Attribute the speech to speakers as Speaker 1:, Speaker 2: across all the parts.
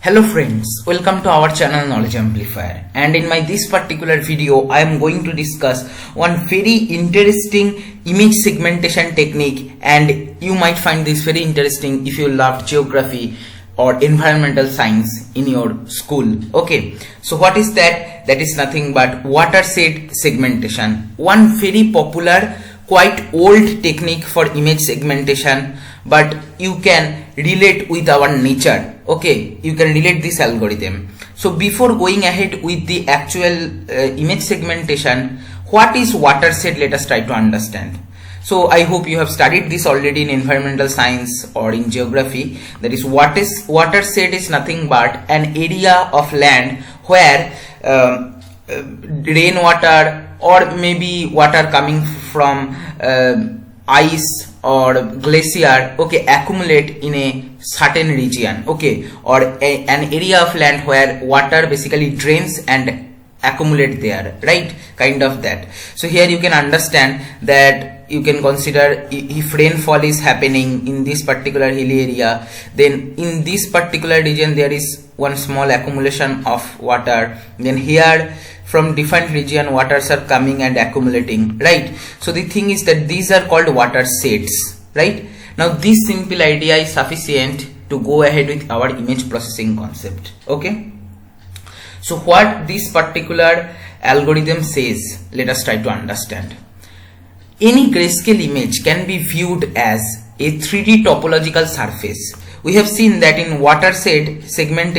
Speaker 1: Hello friends, welcome to our channel Knowledge Amplifier, and in this particular video I am going to discuss one very interesting image segmentation technique, and you might find this very interesting if you love geography or environmental science in your school. Okay, so what is that? That is nothing but watershed segmentation, one very popular, quite old technique for image segmentation, but you can relate with our nature. Okay, you can relate this algorithm. So before going ahead with the actual image segmentation, what is watershed? Let us try to understand. So I hope you have studied this already in environmental science or in geography. That is, watershed is nothing but an area of land where rainwater or maybe water coming from ice or glacier, okay, accumulate in a certain region, okay, or an area of land where water basically drains and accumulate there, right? Kind of that. So here you can understand that you can consider if rainfall is happening in this particular hilly area, then in this particular region there is one small accumulation of water, then here from different region waters are coming and accumulating, right? So the thing is that these are called watersheds, right? Now this simple idea is sufficient to go ahead with our image processing concept. Okay, so what this particular algorithm says, let us try to understand. Any grayscale image can be viewed as a 3D topological surface. We have seen that in watershed segment,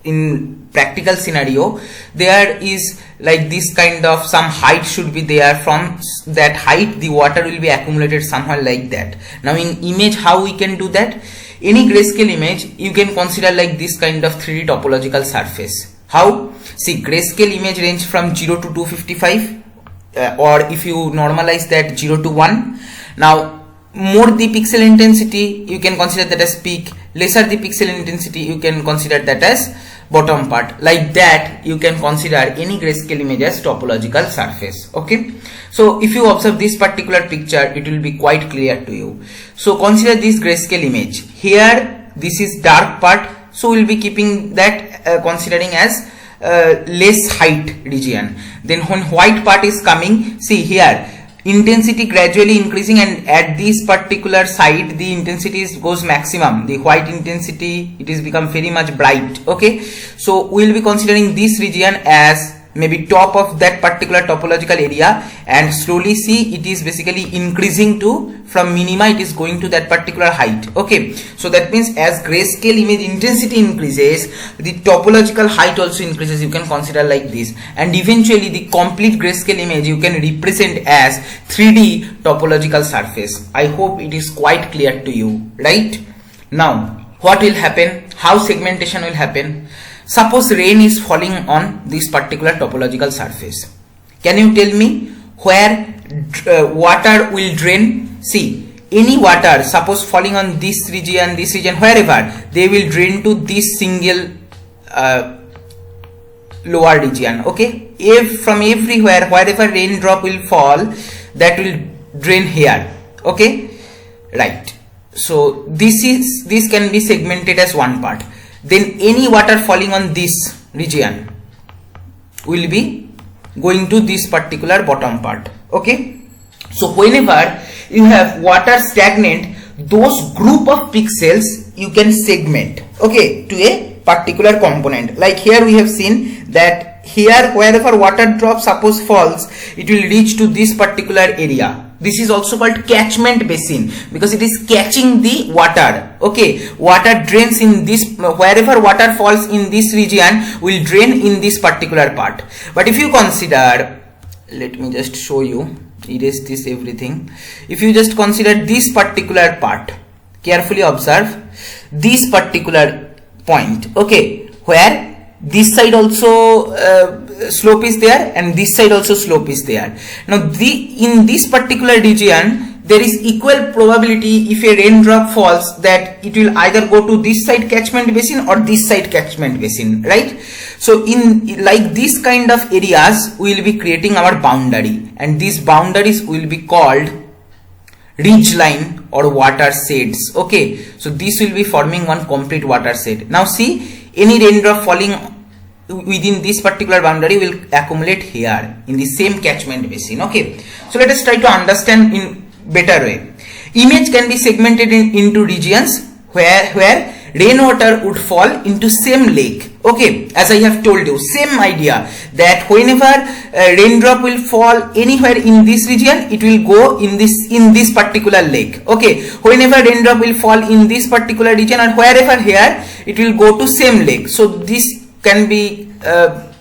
Speaker 1: in practical scenario, there is like this kind of some height should be there. From that height the water will be accumulated somewhere like that. Now in image, how we can do that? Any grayscale image you can consider like this kind of 3D topological surface. How? See, grayscale image range from 0 to 255, or if you normalize that, 0 to 1. Now more the pixel intensity you can consider that as peak, lesser the pixel intensity you can consider that as bottom part. Like that you can consider any grayscale image as topological surface. Okay, so if you observe this particular picture, it will be quite clear to you. So consider this grayscale image. Here this is dark part, so we'll be keeping that considering as less height region. Then when white part is coming, see here intensity gradually increasing, and at this particular side the intensity goes maximum, the white intensity, it is become very much bright. Okay, so we will be considering this region as maybe top of that particular topological area, and slowly see it is basically increasing to, from minima it is going to that particular height. Okay, so that means as grayscale image intensity increases, the topological height also increases. You can consider like this, and eventually the complete grayscale image you can represent as 3D topological surface. I hope it is quite clear to you, right? Now what will happen? How segmentation will happen? Suppose rain is falling on this particular topological surface. Can you tell me where water will drain? See, any water suppose falling on this region, wherever, they will drain to this single lower region. Okay, if from everywhere, wherever raindrop will fall, that will drain here. Okay, right. So this can be segmented as one part. Then any water falling on this region will be going to this particular bottom part. Okay, so whenever you have water stagnant, those group of pixels you can segment, okay, to a particular component. Like here we have seen that here wherever water drop suppose falls, it will reach to this particular area. This is also called catchment basin because it is catching the water. Okay, water drains in this, wherever water falls in this region will drain in this particular part. But if you consider, let me just show you, erase this everything. If you just consider this particular part, carefully observe this particular point, okay, where this side also slope is there and this side also slope is there. Now in this particular region there is equal probability if a raindrop falls that it will either go to this side catchment basin or this side catchment basin, right? So in like this kind of areas we will be creating our boundary, and these boundaries will be called ridge line or watersheds. Okay, so this will be forming one complete watershed. Now see, any raindrop falling within this particular boundary will accumulate here in the same catchment basin. Okay, so let us try to understand in better way. Image can be segmented into regions where rainwater would fall into same lake. Okay, as I have told you, same idea that whenever raindrop will fall anywhere in this region, it will go in this particular lake. Okay, whenever raindrop will fall in this particular region or wherever here, it will go to same lake. So this can be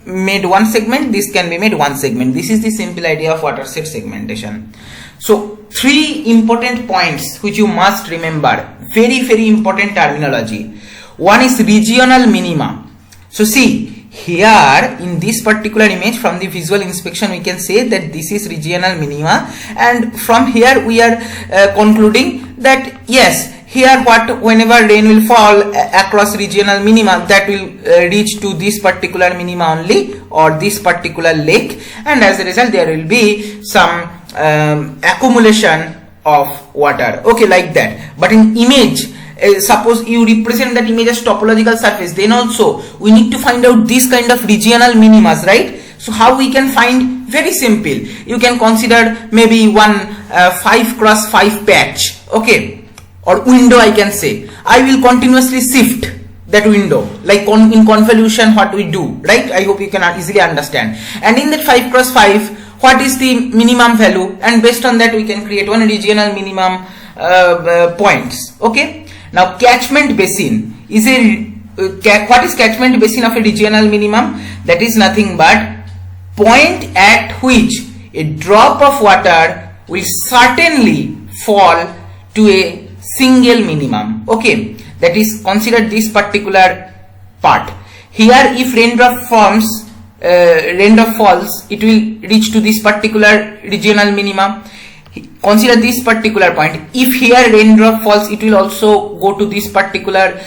Speaker 1: made one segment, this can be made one segment. This is the simple idea of watershed segmentation. So three important points which you must remember, very important terminology. One is regional minima. So see, here in this particular image, from the visual inspection we can say that this is regional minima, and from here we are concluding that yes, here whenever rain will fall across regional minima, that will reach to this particular minima only or this particular lake, and as a result there will be some accumulation of water. Okay, like that. But in image, suppose you represent that image as topological surface, then also we need to find out this kind of regional minimas, right? So how we can find? Very simple. You can consider maybe one 5x5 patch, okay, or window. I can say I will continuously shift that window, like in convolution what we do, right? I hope you can easily understand. And in that 5x5, what is the minimum value, and based on that we can create one regional minimum points. Okay, now catchment basin is what is catchment basin of a regional minimum? That is nothing but point at which a drop of water will certainly fall to a single minimum. Okay, that is, consider this particular part. Here if raindrop falls, it will reach to this particular regional minimum. Consider this particular point. If here raindrop falls, it will also go to this particular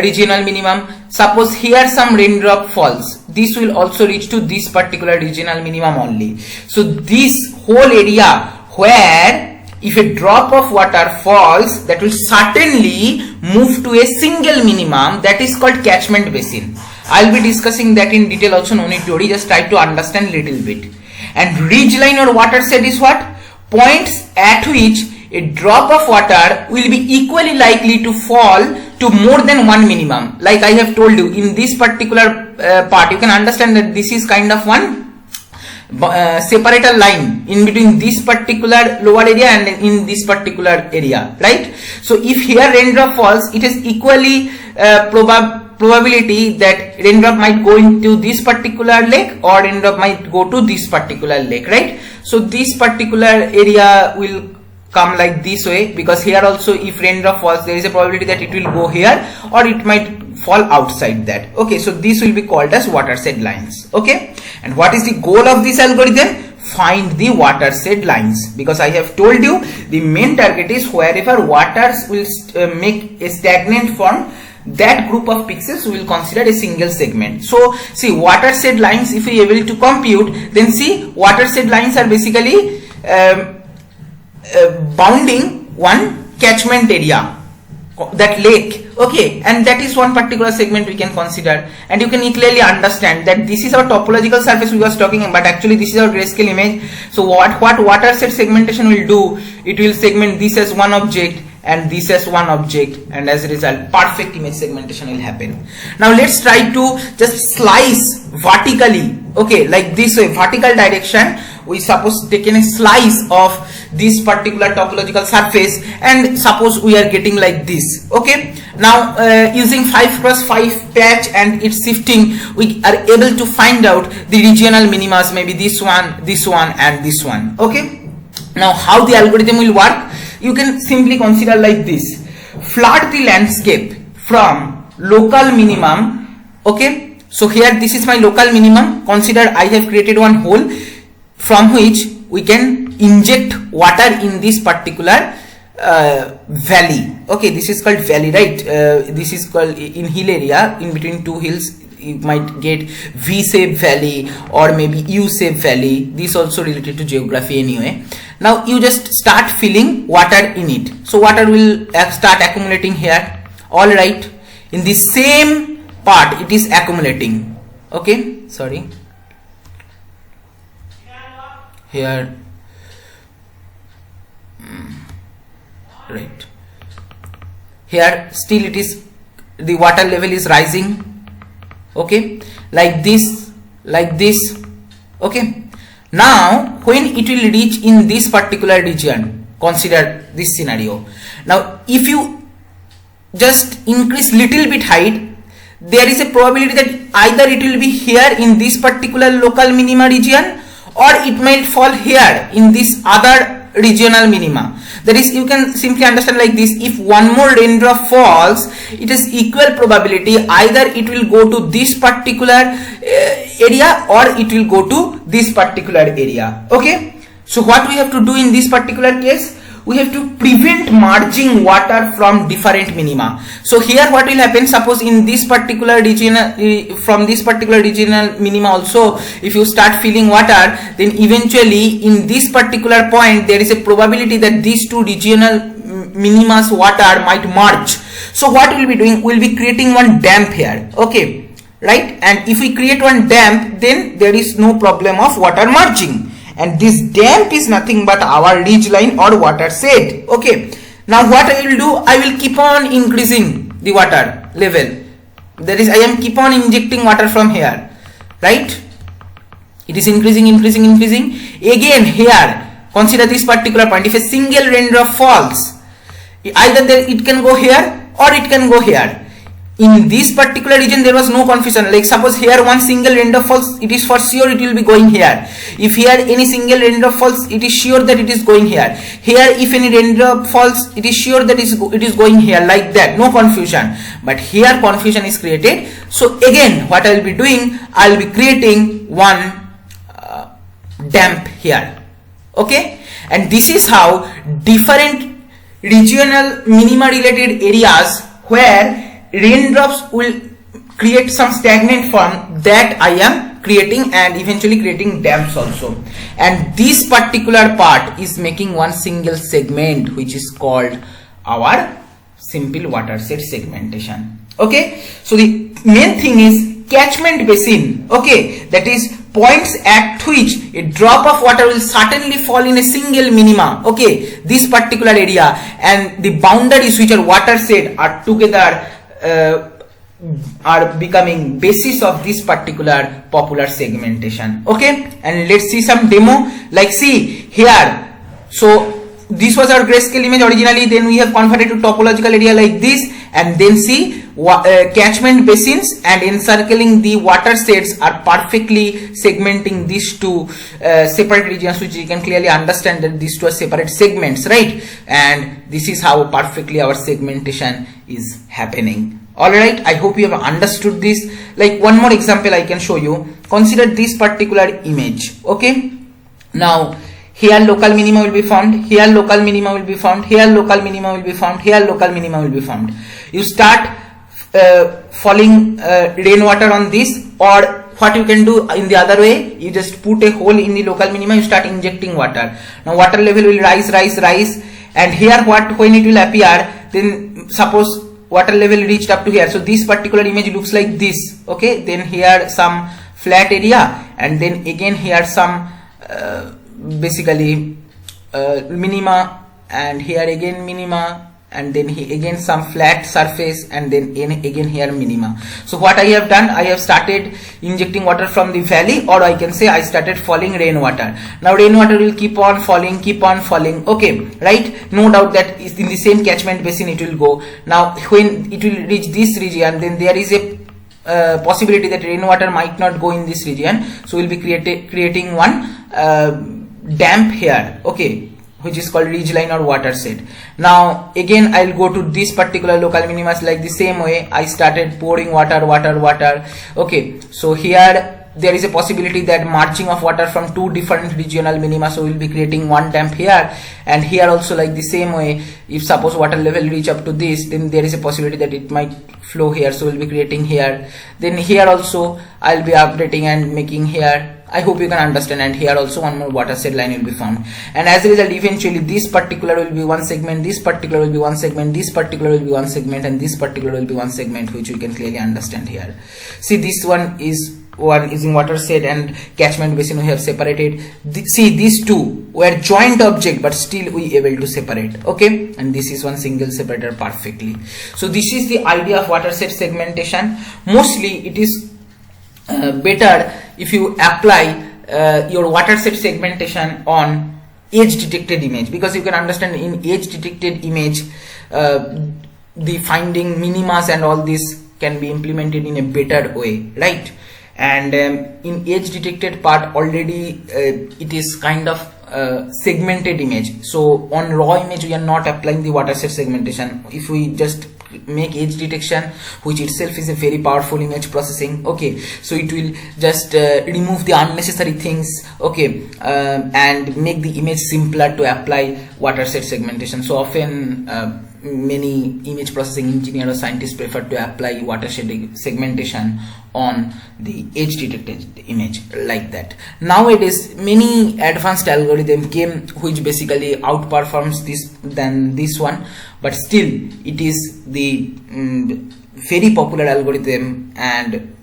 Speaker 1: regional minimum. Suppose here some raindrop falls, this will also reach to this particular regional minimum only. So this whole area where if a drop of water falls, that will certainly move to a single minimum, that is called catchment basin. I'll be discussing that in detail also, no need to worry, just try to understand little bit. And ridge line or watershed is what? Points at which a drop of water will be equally likely to fall to more than one minimum. Like I have told you, in this particular part, you can understand that this is kind of one separator line in between this particular lower area and in this particular area, right? So if here raindrop falls, it is equally probability that raindrop might go into this particular lake or raindrop might go to this particular lake, right? So this particular area will come like this way, because here also if raindrop falls, there is a probability that it will go here or it might fall outside that. Okay, so this will be called as watershed lines. Okay, and what is the goal of this algorithm? Find the watershed lines, because I have told you the main target is wherever waters will make a stagnant form, that group of pixels we will consider a single segment. So see, watershed lines, if we are able to compute, then see, watershed lines are basically bounding one catchment area, that lake. Okay, and that is one particular segment we can consider, and you can clearly understand that this is our topological surface we was talking about, but actually this is our grayscale image. So what watershed segmentation will do, it will segment this as one object and this as one object, and as a result perfect image segmentation will happen. Now let's try to just slice vertically, okay, like this way, vertical direction. We suppose taken a slice of this particular topological surface, and suppose we are getting like this. Okay, now using 5x5 patch and its shifting, we are able to find out the regional minimas, maybe this one and this one. Okay, now how the algorithm will work, you can simply consider like this: flood the landscape from local minimum. Okay, so here this is my local minimum. Consider I have created one hole from which we can inject water in this particular valley. Okay, this is called valley, right? This is called, in hill area, in between two hills you might get V-shaped valley or maybe U-shaped valley. This also related to geography anyway. Now you just start filling water in it. So water will start accumulating here. Alright, in the same part it is accumulating. Okay, sorry. Here, right. Here still it is, the water level is rising. Okay, like this. Okay, now when it will reach in this particular region, consider this scenario. Now if you just increase little bit height, there is a probability that either it will be here in this particular local minima region, or it might fall here in this other regional minima. That is, you can simply understand like this: if one more raindrop falls, it is equal probability either it will go to this particular area or it will go to this particular area. Okay, so what we have to do in this particular case, we have to prevent merging water from different minima. So here what will happen, suppose in this particular region, from this particular regional minima also, if you start filling water, then eventually in this particular point there is a probability that these two regional minima's water might merge. So what we'll be doing, we'll be creating one dam here. Okay, right? And if we create one dam, then there is no problem of water merging. And this dam is nothing but our ridge line or watershed. Okay, now what I will do, I will keep on increasing the water level. That is, I am keep on injecting water from here, right? It is increasing. Again here, consider this particular point. If a single raindrop falls, either it can go here or it can go here. In this particular region there was no confusion. Like suppose here one single raindrop falls, it is for sure it will be going here. If here any single raindrop falls, it is sure that it is going here. Here if any raindrop falls, it is sure that it is going here, like that, no confusion. But here confusion is created. So again what I will be doing, I will be creating one dam here. Okay, and this is how different regional minima related areas where raindrops will create some stagnant form, that I am creating and eventually creating dams also. And this particular part is making one single segment, which is called our simple watershed segmentation. Okay, so the main thing is catchment basin. Okay, that is points at which a drop of water will certainly fall in a single minima. Okay, this particular area, and the boundaries which are watershed are together are becoming basis of this particular popular segmentation. Okay, and let's see some demo. Like see here, so this was our grayscale image originally, then we have converted to topological area like this, and then see catchment basins and encircling the watersheds are perfectly segmenting these two separate regions, which you can clearly understand that these two are separate segments, right? And this is how perfectly our segmentation is happening. Alright, I hope you have understood this. Like one more example I can show you. Consider this particular image. Okay, now here local minima will be found, here local minima will be found, here local minima will be found, here local minima will be found. You start falling rainwater on this, or what you can do in the other way, you just put a hole in the local minima, you start injecting water. Now water level will rise, and here when it will appear, then suppose water level reached up to here, so this particular image looks like this. Okay, then here some flat area, and then again here some basically minima, and here again minima, and then again some flat surface, and then again here minima. So what I have done, I have started injecting water from the valley, or I can say I started falling rainwater. Now rainwater will keep on falling. Okay, right? No doubt that is in the same catchment basin it will go. Now when it will reach this region, then there is a possibility that rainwater might not go in this region, so we'll be creating one dam here. Okay, which is called ridgeline or watershed. Now again I'll go to this particular local minimas, like the same way I started pouring water. Okay, so here there is a possibility that marching of water from two different regional minima, so we'll be creating one dam here, and here also like the same way, if suppose water level reach up to this, then there is a possibility that it might flow here, so we'll be creating here. Then here also I'll be updating and making here I hope you can understand. And here also one more watershed line will be found, and as a result eventually this particular will be one segment, this particular will be one segment, this particular will be one segment, and this particular will be one segment, which we can clearly understand here. See, this one is in watershed and catchment basin we have separated. See, these two were joint object but still we able to separate, okay, and this is one single separator perfectly. So this is the idea of watershed segmentation. Mostly it is better if you apply your watershed segmentation on edge detected image, because you can understand in edge detected image the finding minimas and all this can be implemented in a better way, right? And in edge detected part already it is kind of segmented image, so on raw image we are not applying the watershed segmentation. If we just make edge detection, which itself is a very powerful image processing, okay, so it will just remove the unnecessary things, okay, and make the image simpler to apply watershed segmentation. So often many image processing engineer or scientists prefer to apply watershed segmentation on the edge detected image like that. Nowadays many advanced algorithm came which basically outperforms this one, but still it is the very popular algorithm and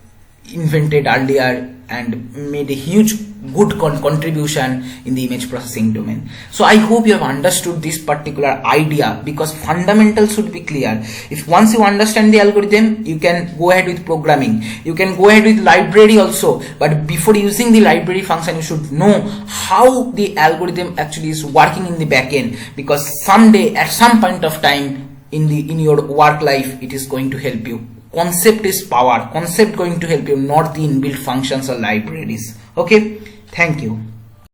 Speaker 1: invented earlier and made a huge good contribution in the image processing domain. So I hope you have understood this particular idea, because fundamentals should be clear. If once you understand the algorithm, you can go ahead with programming, you can go ahead with library also, but before using the library function you should know how the algorithm actually is working in the backend, because someday at some point of time in your work life it is going to help you. Concept is power. Concept going to help you, not the inbuilt functions or libraries. Okay, thank you.